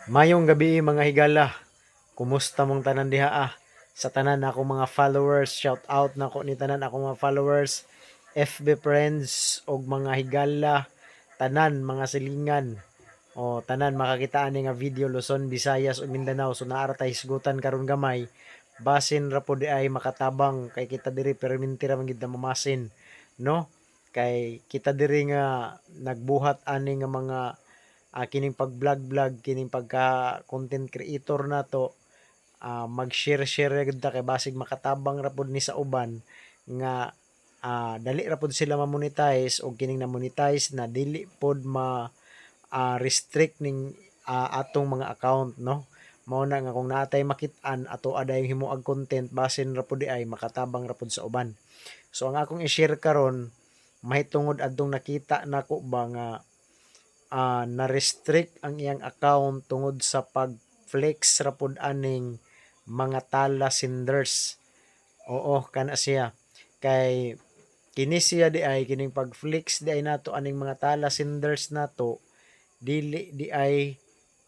Mayong gabi mga higala. Kumusta mong tanan diha Sa tanan ako mga followers, shout out nako ni tanan ako mga followers, FB friends og mga higala, tanan mga silingan. O tanan makakita ani nga video Luzon, Visayas ug Mindanao. So naara tay hisgutan karon gamay. Basin ra po di ay makatabang kay kita diri perminti ra man gid na mamasin, no? Kay kita diri nga nagbuhat ani nga mga kining pag-vlog-vlog, kining pagka-content creator nato, mag-share-share gud ta kay basig makatabang ra pud ni sa uban nga dali ra pud sila ma-monetize og kining na-monetize na dili pod restrict ning atong mga account, no? Mao na nga kung naatay makit-an ato aday himuag content basin ra pud di ay makatabang ra pud sa uban. So ang akong i-share karon mahitungod adtong nakita nako ba nga na-restrict ang iyang account tungod sa pag-flex ra pud aning mga tala senders. Oo, kana siya. Kay kini siya di ay kining pag-flex di ay nato aning mga tala senders nato dili di ay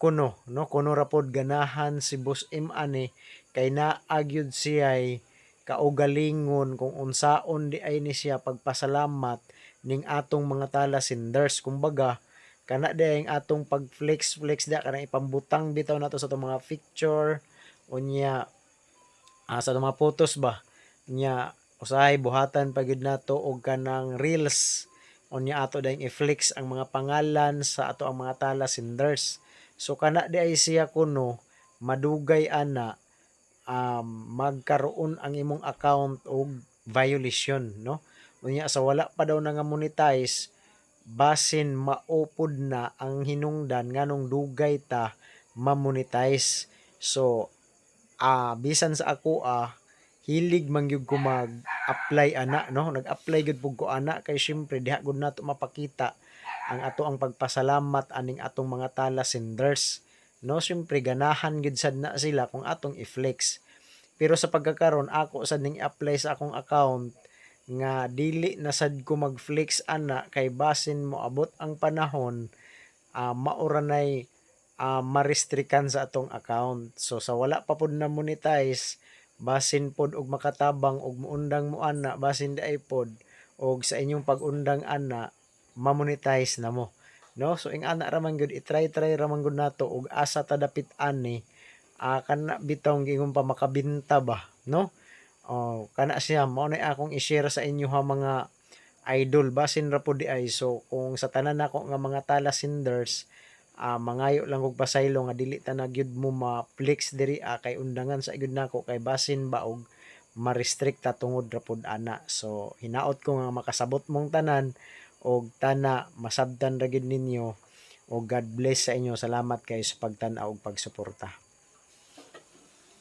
kuno, no? Kuno ra pod ganahan si Boss M ani kay naagyud siya ay kaugalingon kung unsaon di ay ni siya pagpasalamat ning atong mga tala senders. Kumbaga, kana di ang atong pag-flex da kanang ipambutang bitaw nato sa atong mga picture unya sa atong mga photos ba unya usahay buhatan pa gid nato og kanang reels unya ato daing i-flex ang mga pangalan sa ato ang mga tala senders. So kana di ay siya kuno madugay ana magkaroon ang imong account og violation, no? Unya sa wala pa daw na nga monetize basin maupod na ang hinungdan nganong dugay ta ma-monetize. So bisan sa ako hilig man gyud ko mag-apply ana, no? Nag-apply gyud pug ko ana kay syempre diha gud nato mapakita ang ato ang pagpasalamat aning atong mga tala senders, no? Syempre ganahan gyud sad na sila kung atong i-flex. Pero sa pagkakaron ako sad ning apply sa akong account nga dili na sad ko mag-flex ana kay basin mo abot ang panahon maura nay ma-restrictan sa atong account. So sa wala pa pod na monetize basin pod og makatabang og muundang mo ana basin di ay pod og sa inyong pag-undang ana ma-monetize na mo, no? So ing ana ra man gyud i-try ra man gyud nato og asa ta dapit ani kana bitaw ingon pa makabinta ba, no? Kana siya mao na akong i-share sa inyo ha mga idol basin ra pud di ay. So kung sa tanan nako nga mga tala senders mangayo lang og pasaylo nga dili ta na gyud mo ma-flex diri kay undangan sa gyud nako kay basin ba og ma-restrict ta tungod ra pud ana. So hinaot ko nga makasabot mong tanan og tana masabtan ra gyud ninyo og God bless sa inyo. Salamat kayo sa pagtan-aw ug pagsuporta.